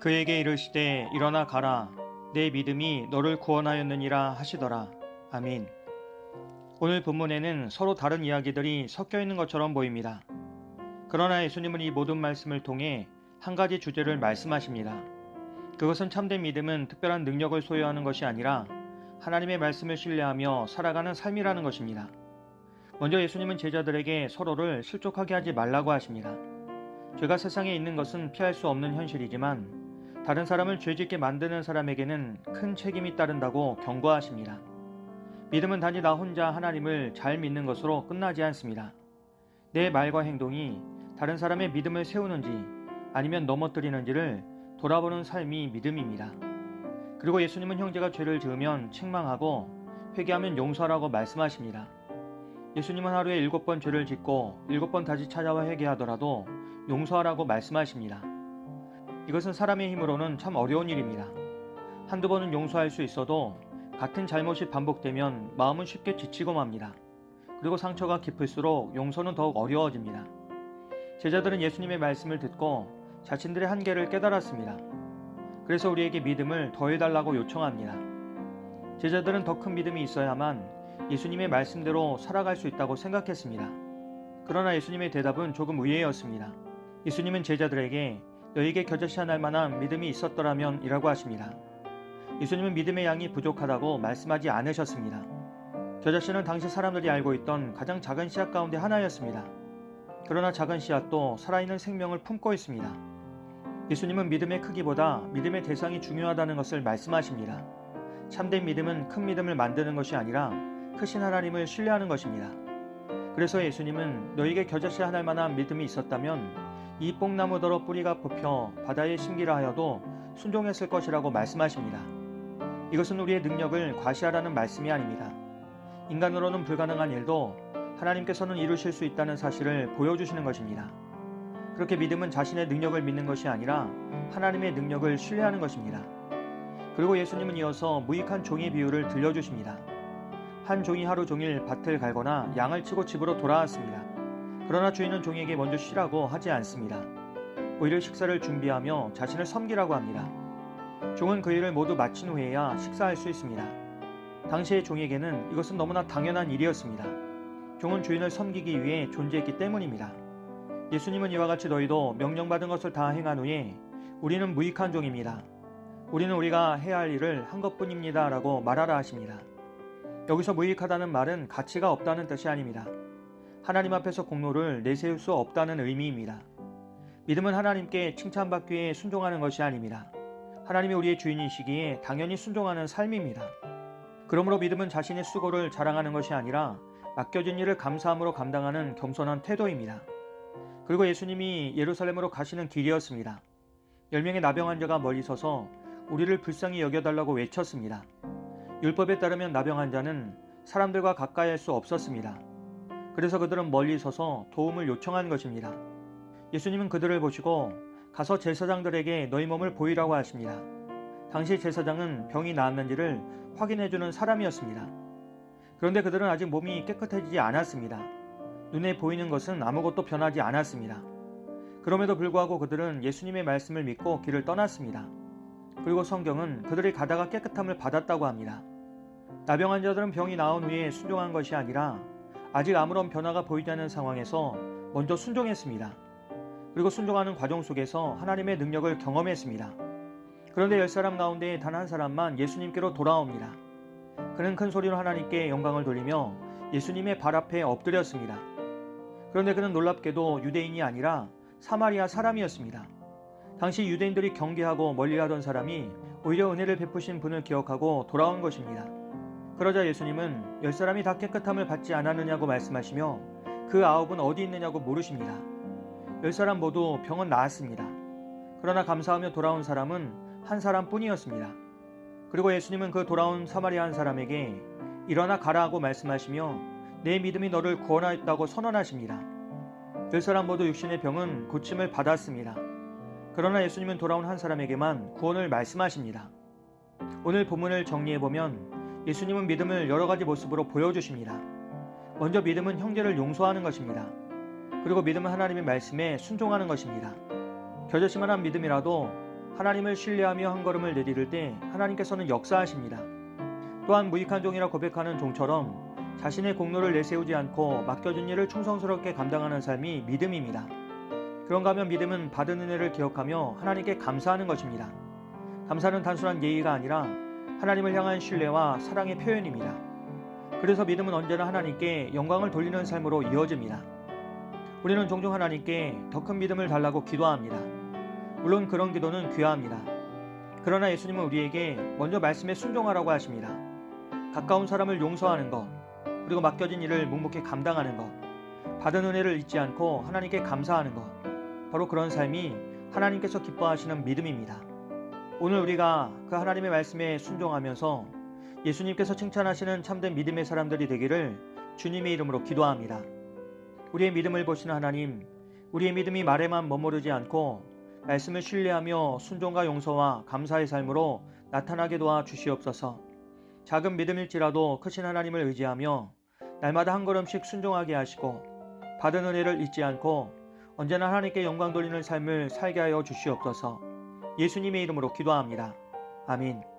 그에게 이르시되 일어나 가라 내 믿음이 너를 구원하였느니라 하시더라. 아멘. 오늘 본문에는 서로 다른 이야기들이 섞여 있는 것처럼 보입니다. 그러나 예수님은 이 모든 말씀을 통해 한 가지 주제를 말씀하십니다. 그것은 참된 믿음은 특별한 능력을 소유하는 것이 아니라 하나님의 말씀을 신뢰하며 살아가는 삶이라는 것입니다. 먼저 예수님은 제자들에게 서로를 실족하게 하지 말라고 하십니다. 죄가 세상에 있는 것은 피할 수 없는 현실이지만 다른 사람을 죄짓게 만드는 사람에게는 큰 책임이 따른다고 경고하십니다. 믿음은 단지 나 혼자 하나님을 잘 믿는 것으로 끝나지 않습니다. 내 말과 행동이 다른 사람의 믿음을 세우는지 아니면 넘어뜨리는지를 돌아보는 삶이 믿음입니다. 그리고 예수님은 형제가 죄를 지으면 책망하고 회개하면 용서하라고 말씀하십니다. 예수님은 하루에 7번 죄를 짓고 7번 다시 찾아와 회개하더라도 용서하라고 말씀하십니다. 이것은 사람의 힘으로는 참 어려운 일입니다. 한두 번은 용서할 수 있어도 같은 잘못이 반복되면 마음은 쉽게 지치고 맙니다. 그리고 상처가 깊을수록 용서는 더욱 어려워집니다. 제자들은 예수님의 말씀을 듣고 자신들의 한계를 깨달았습니다. 그래서 우리에게 믿음을 더해달라고 요청합니다. 제자들은 더 큰 믿음이 있어야만 예수님의 말씀대로 살아갈 수 있다고 생각했습니다. 그러나 예수님의 대답은 조금 의외였습니다. 예수님은 제자들에게 너에게 겨자씨한 만한 믿음이 있었더라면 이라고 하십니다. 예수님은 믿음의 양이 부족하다고 말씀하지 않으셨습니다. 겨자씨는 당시 사람들이 알고 있던 가장 작은 씨앗 가운데 하나였습니다. 그러나 작은 씨앗도 살아있는 생명을 품고 있습니다. 예수님은 믿음의 크기보다 믿음의 대상이 중요하다는 것을 말씀하십니다. 참된 믿음은 큰 믿음을 만드는 것이 아니라 크신 하나님을 신뢰하는 것입니다. 그래서 예수님은 너에게 겨자씨 한 알만한 믿음이 있었다면 이 뽕나무더러 뿌리가 뽑혀 바다에 심기라 하여도 순종했을 것이라고 말씀하십니다. 이것은 우리의 능력을 과시하라는 말씀이 아닙니다. 인간으로는 불가능한 일도 하나님께서는 이루실 수 있다는 사실을 보여주시는 것입니다. 그렇게 믿음은 자신의 능력을 믿는 것이 아니라 하나님의 능력을 신뢰하는 것입니다. 그리고 예수님은 이어서 무익한 종의 비유를 들려주십니다. 한 종이 하루 종일 밭을 갈거나 양을 치고 집으로 돌아왔습니다. 그러나 주인은 종에게 먼저 쉬라고 하지 않습니다. 오히려 식사를 준비하며 자신을 섬기라고 합니다. 종은 그 일을 모두 마친 후에야 식사할 수 있습니다. 당시의 종에게는 이것은 너무나 당연한 일이었습니다. 종은 주인을 섬기기 위해 존재했기 때문입니다. 예수님은 이와 같이 너희도 명령받은 것을 다 행한 후에 우리는 무익한 종입니다. 우리는 우리가 해야 할 일을 한 것뿐입니다 라고 말하라 하십니다. 여기서 무익하다는 말은 가치가 없다는 뜻이 아닙니다. 하나님 앞에서 공로를 내세울 수 없다는 의미입니다. 믿음은 하나님께 칭찬받기 위해 순종하는 것이 아닙니다. 하나님이 우리의 주인이시기에 당연히 순종하는 삶입니다. 그러므로 믿음은 자신의 수고를 자랑하는 것이 아니라 맡겨진 일을 감사함으로 감당하는 겸손한 태도입니다. 그리고 예수님이 예루살렘으로 가시는 길이었습니다. 10명의 나병 환자가 멀리 서서 우리를 불쌍히 여겨달라고 외쳤습니다. 율법에 따르면 나병 환자는 사람들과 가까이 할 수 없었습니다. 그래서 그들은 멀리 서서 도움을 요청한 것입니다. 예수님은 그들을 보시고 가서 제사장들에게 너희 몸을 보이라고 하십니다. 당시 제사장은 병이 나았는지를 확인해주는 사람이었습니다. 그런데 그들은 아직 몸이 깨끗해지지 않았습니다. 눈에 보이는 것은 아무것도 변하지 않았습니다. 그럼에도 불구하고 그들은 예수님의 말씀을 믿고 길을 떠났습니다. 그리고 성경은 그들이 가다가 깨끗함을 받았다고 합니다. 나병 환자들은 병이 나은 후에 순종한 것이 아니라 아직 아무런 변화가 보이지 않는 상황에서 먼저 순종했습니다. 그리고 순종하는 과정 속에서 하나님의 능력을 경험했습니다. 그런데 10사람 가운데 단 한 사람만 예수님께로 돌아옵니다. 그는 큰 소리로 하나님께 영광을 돌리며 예수님의 발 앞에 엎드렸습니다. 그런데 그는 놀랍게도 유대인이 아니라 사마리아 사람이었습니다. 당시 유대인들이 경계하고 멀리하던 사람이 오히려 은혜를 베푸신 분을 기억하고 돌아온 것입니다. 그러자 예수님은 10사람이 다 깨끗함을 받지 않았느냐고 말씀하시며 그 9은 어디 있느냐고 물으십니다. 10사람 모두 병은 나았습니다. 그러나 감사하며 돌아온 사람은 한 사람뿐이었습니다. 그리고 예수님은 그 돌아온 사마리아 한 사람에게 일어나 가라 하고 말씀하시며 내 믿음이 너를 구원하였다고 선언하십니다. 10사람 모두 육신의 병은 고침을 받았습니다. 그러나 예수님은 돌아온 한 사람에게만 구원을 말씀하십니다. 오늘 본문을 정리해보면 예수님은 믿음을 여러 가지 모습으로 보여주십니다. 먼저 믿음은 형제를 용서하는 것입니다. 그리고 믿음은 하나님의 말씀에 순종하는 것입니다. 겨자씨만한 믿음이라도 하나님을 신뢰하며 한 걸음을 내디딜 때 하나님께서는 역사하십니다. 또한 무익한 종이라 고백하는 종처럼 자신의 공로를 내세우지 않고 맡겨진 일을 충성스럽게 감당하는 삶이 믿음입니다. 그런가 하면 믿음은 받은 은혜를 기억하며 하나님께 감사하는 것입니다. 감사는 단순한 예의가 아니라 하나님을 향한 신뢰와 사랑의 표현입니다. 그래서 믿음은 언제나 하나님께 영광을 돌리는 삶으로 이어집니다. 우리는 종종 하나님께 더 큰 믿음을 달라고 기도합니다. 물론 그런 기도는 귀합니다. 그러나 예수님은 우리에게 먼저 말씀에 순종하라고 하십니다. 가까운 사람을 용서하는 것, 그리고 맡겨진 일을 묵묵히 감당하는 것, 받은 은혜를 잊지 않고 하나님께 감사하는 것, 바로 그런 삶이 하나님께서 기뻐하시는 믿음입니다. 오늘 우리가 그 하나님의 말씀에 순종하면서 예수님께서 칭찬하시는 참된 믿음의 사람들이 되기를 주님의 이름으로 기도합니다. 우리의 믿음을 보시는 하나님, 우리의 믿음이 말에만 머무르지 않고 말씀을 신뢰하며 순종과 용서와 감사의 삶으로 나타나게 도와 주시옵소서. 작은 믿음일지라도 크신 하나님을 의지하며 날마다 한 걸음씩 순종하게 하시고 받은 은혜를 잊지 않고 언제나 하나님께 영광 돌리는 삶을 살게 하여 주시옵소서. 예수님의 이름으로 기도합니다. 아멘.